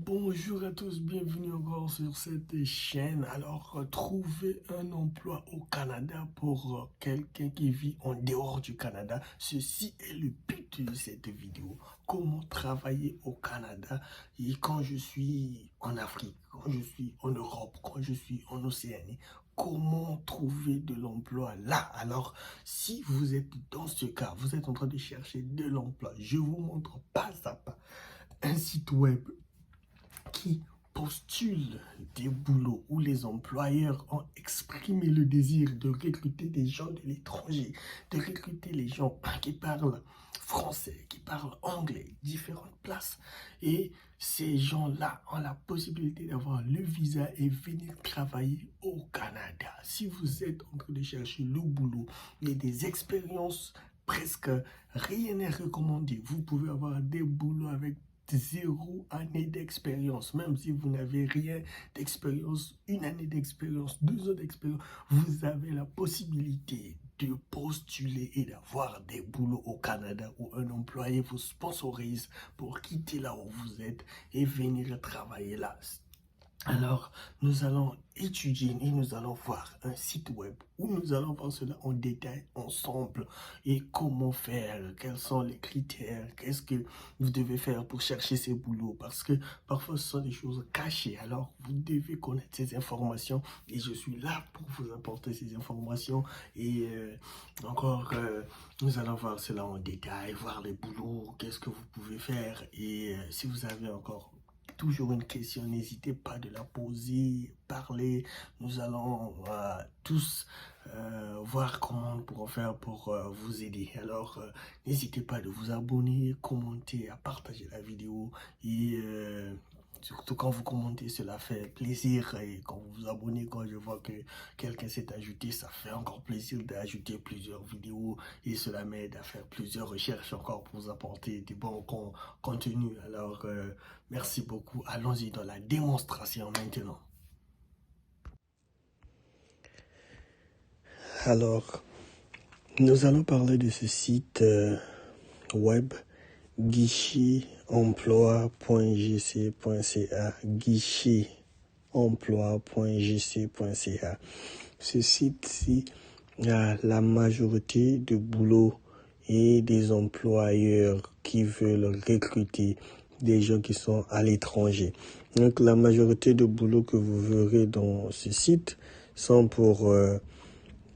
Bonjour à tous, bienvenue encore sur cette chaîne. Alors, trouver un emploi au Canada pour quelqu'un qui vit en dehors du Canada, ceci est le but de cette vidéo. Comment travailler au Canada et quand je suis en Afrique, quand je suis en Europe, quand je suis en Océanie, comment trouver de l'emploi là. Alors, si vous êtes dans ce cas, vous êtes en train de chercher de l'emploi, je vous montre pas à pas un site web qui postulent des boulots où les employeurs ont exprimé le désir de recruter des gens de l'étranger, de recruter les gens qui parlent français, qui parlent anglais, différentes places. Et ces gens-là ont la possibilité d'avoir le visa et venir travailler au Canada. Si vous êtes en train de chercher le boulot et des expériences, presque rien n'est recommandé. Vous pouvez avoir des boulots avec 0 année d'expérience, même si vous n'avez rien d'expérience, 1 année d'expérience, 2 ans d'expérience, vous avez la possibilité de postuler et d'avoir des boulots au Canada où un employé vous sponsorise pour quitter là où vous êtes et venir travailler là. Alors, nous allons étudier et nous allons voir un site web où nous allons voir cela en détail ensemble et comment faire, quels sont les critères, qu'est-ce que vous devez faire pour chercher ces boulots parce que parfois ce sont des choses cachées. Alors, vous devez connaître ces informations et je suis là pour vous apporter ces informations et nous allons voir cela en détail, voir les boulots, qu'est-ce que vous pouvez faire et si vous avez encore toujours une question, n'hésitez pas de la poser, parler. Nous allons tous voir comment nous pourrons faire pour vous aider. Alors, n'hésitez pas de vous abonner, commenter, à partager la vidéo et surtout quand vous commentez, cela fait plaisir. Et quand vous vous abonnez, quand je vois que quelqu'un s'est ajouté, ça fait encore plaisir d'ajouter plusieurs vidéos et cela m'aide à faire plusieurs recherches encore pour vous apporter des bons contenus. Alors, merci beaucoup. Allons-y dans la démonstration maintenant. Alors, nous allons parler de ce site web guichet-emploi.gc.ca guichet-emploi.gc.ca. Ce site-ci a la majorité de boulots et des employeurs qui veulent recruter des gens qui sont à l'étranger. Donc la majorité de boulots que vous verrez dans ce site sont pour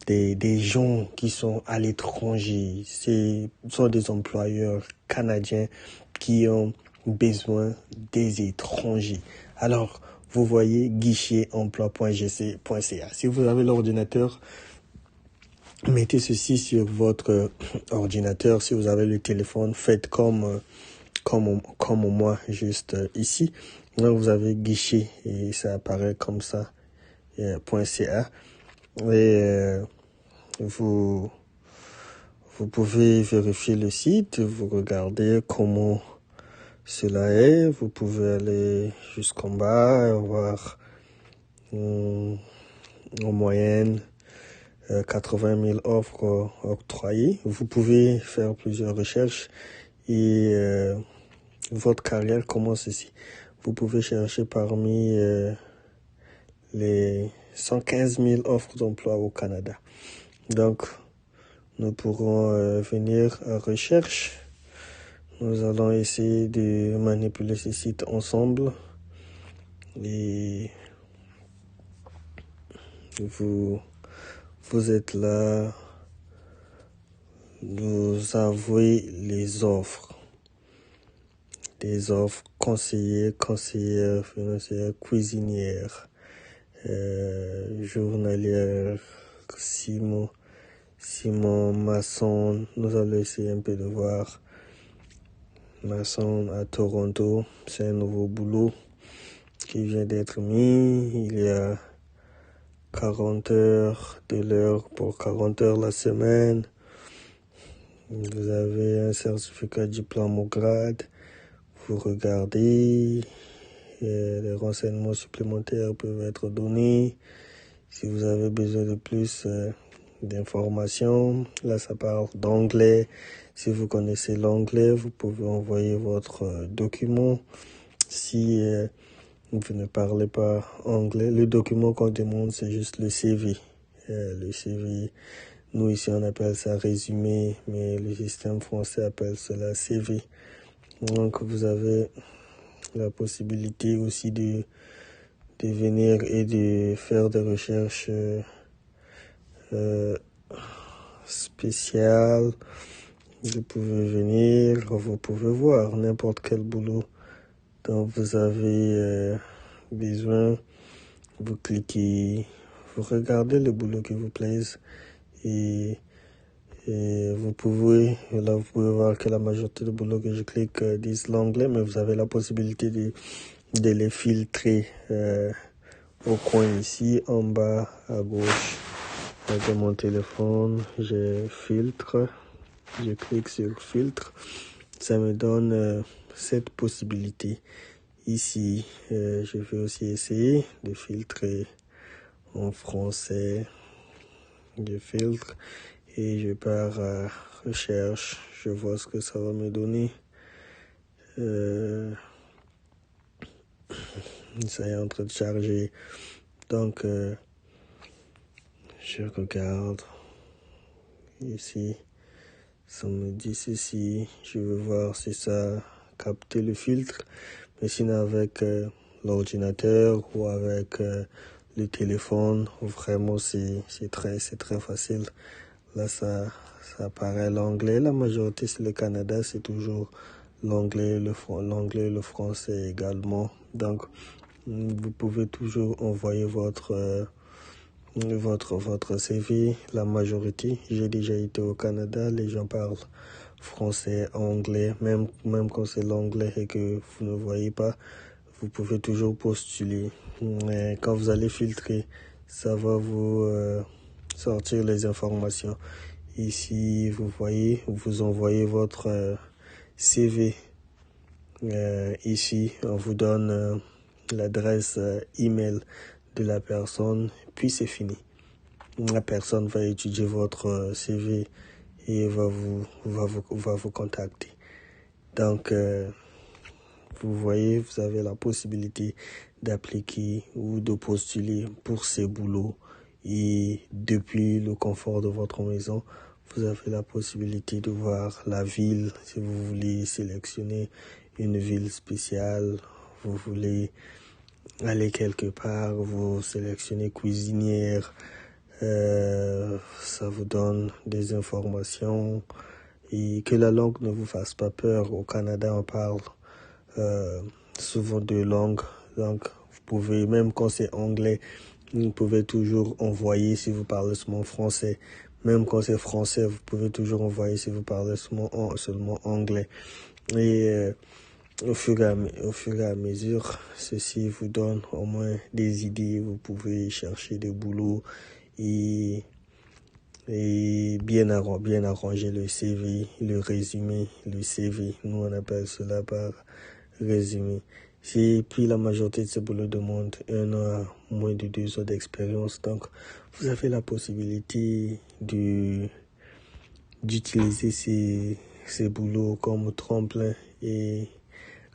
des gens qui sont à l'étranger. Ce sont des employeurs canadiens qui ont besoin des étrangers. Alors, vous voyez guichet-emploi.gc.ca. Si vous avez l'ordinateur, mettez ceci sur votre ordinateur. Si vous avez le téléphone, faites comme moi, juste ici. Donc, vous avez guichet et ça apparaît comme ça, .ca. Et vous pouvez vérifier le site, vous regardez comment cela est. Vous pouvez aller jusqu'en bas et voir en moyenne 80 000 offres octroyées. Vous pouvez faire plusieurs recherches et votre carrière commence ici. Vous pouvez chercher parmi les 115 000 offres d'emploi au Canada. Donc, nous pourrons venir à recherche. Nous allons essayer de manipuler ce site ensemble. Et vous êtes là. Vous avouez les offres. Des offres conseillères, financières, cuisinières, journalières, Simon, maçon. Nous allons essayer un peu de voir. Maçon à Toronto, c'est un nouveau boulot qui vient d'être mis. Il y a 40 heures de l'heure pour 40 heures la semaine. Vous avez un certificat diplôme au grade. Vous regardez. Les renseignements supplémentaires peuvent être donnés. Si vous avez besoin de plus d'informations, là ça parle d'anglais. Si vous connaissez l'anglais, vous pouvez envoyer votre document. Si vous ne parlez pas anglais, le document qu'on demande, c'est juste le CV. Le CV, nous ici on appelle ça résumé, mais le système français appelle cela CV. Donc vous avez la possibilité aussi de venir et de faire des recherches spéciales. Vous pouvez venir, vous pouvez voir n'importe quel boulot dont vous avez besoin. Vous cliquez, vous regardez le boulot qui vous plaise et vous pouvez voir que la majorité des boulots que je clique disent l'anglais, mais vous avez la possibilité de les filtrer au coin ici, en bas à gauche de mon téléphone. Je filtre, je clique sur filtre, ça me donne cette possibilité. Ici, je vais aussi essayer de filtrer en français. Je filtre et je pars à recherche. Je vois ce que ça va me donner. Ça est en train de charger. Donc, je regarde. Ici, ça me dit ceci. Je veux voir si ça a capté le filtre. Mais sinon, avec l'ordinateur ou avec le téléphone, vraiment, c'est très facile. Là, ça apparaît l'anglais. La majorité, c'est le Canada, c'est toujours l'anglais, le français également. Donc, vous pouvez toujours envoyer votre CV. La majorité, j'ai déjà été au Canada, les gens parlent français, anglais, même quand c'est l'anglais et que vous ne voyez pas, vous pouvez toujours postuler. Mais quand vous allez filtrer, ça va vous sortir les informations. Ici, vous voyez, vous envoyez votre CV. Ici, on vous donne l'adresse email de la personne, puis c'est fini. La personne va étudier votre CV et va vous contacter. Donc, vous voyez, vous avez la possibilité d'appliquer ou de postuler pour ces boulots. Et depuis le confort de votre maison, vous avez la possibilité de voir la ville. Si vous voulez sélectionner une ville spéciale, vous voulez aller quelque part, vous sélectionnez cuisinière, ça vous donne des informations. Et que la langue ne vous fasse pas peur. Au Canada, on parle souvent de langues. Donc, vous pouvez, même quand c'est anglais, vous pouvez toujours envoyer si vous parlez seulement français. Même quand c'est français, vous pouvez toujours envoyer si vous parlez seulement anglais. Et au fur et à mesure, ceci vous donne au moins des idées. Vous pouvez chercher des boulots et bien arranger le CV, le résumé, le CV. Nous, on appelle cela par résumé. Et puis, la majorité de ces boulots demandent 1 an à moins de 2 ans d'expérience. Donc, vous avez la possibilité d'utiliser ces boulots comme tremplin et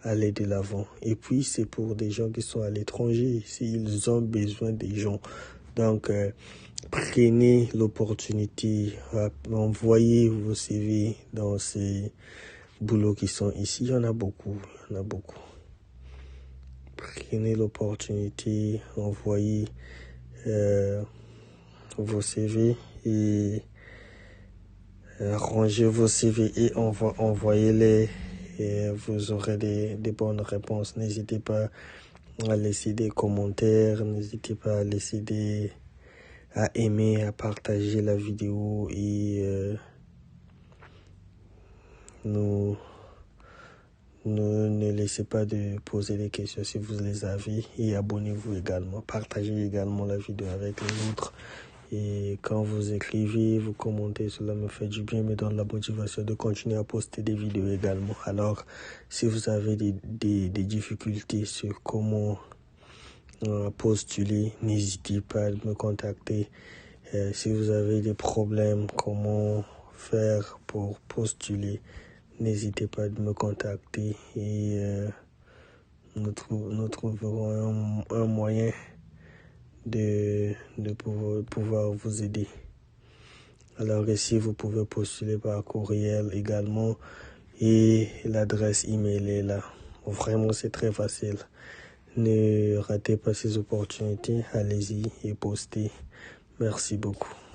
aller de l'avant. Et puis, c'est pour des gens qui sont à l'étranger, s'ils ont besoin des gens. Donc, prenez l'opportunité, envoyez vos CV dans ces boulots qui sont ici. Il y en a beaucoup. Prenez l'opportunité, envoyez vos CV et rangez vos CV et envoyez-les et vous aurez des bonnes réponses. N'hésitez pas à laisser des commentaires, n'hésitez pas à aimer, à partager la vidéo et ne laissez pas de poser des questions si vous les avez et abonnez-vous également. Partagez également la vidéo avec les autres. Et quand vous écrivez, vous commentez, cela me fait du bien, me donne la motivation de continuer à poster des vidéos également. Alors, si vous avez des difficultés sur comment postuler, n'hésitez pas à me contacter. Si vous avez des problèmes, comment faire pour postuler, n'hésitez pas à me contacter et nous trouverons un moyen de pouvoir vous aider. Alors ici, vous pouvez postuler par courriel également et l'adresse email est là. Vraiment, c'est très facile. Ne ratez pas ces opportunités. Allez-y et postez. Merci beaucoup.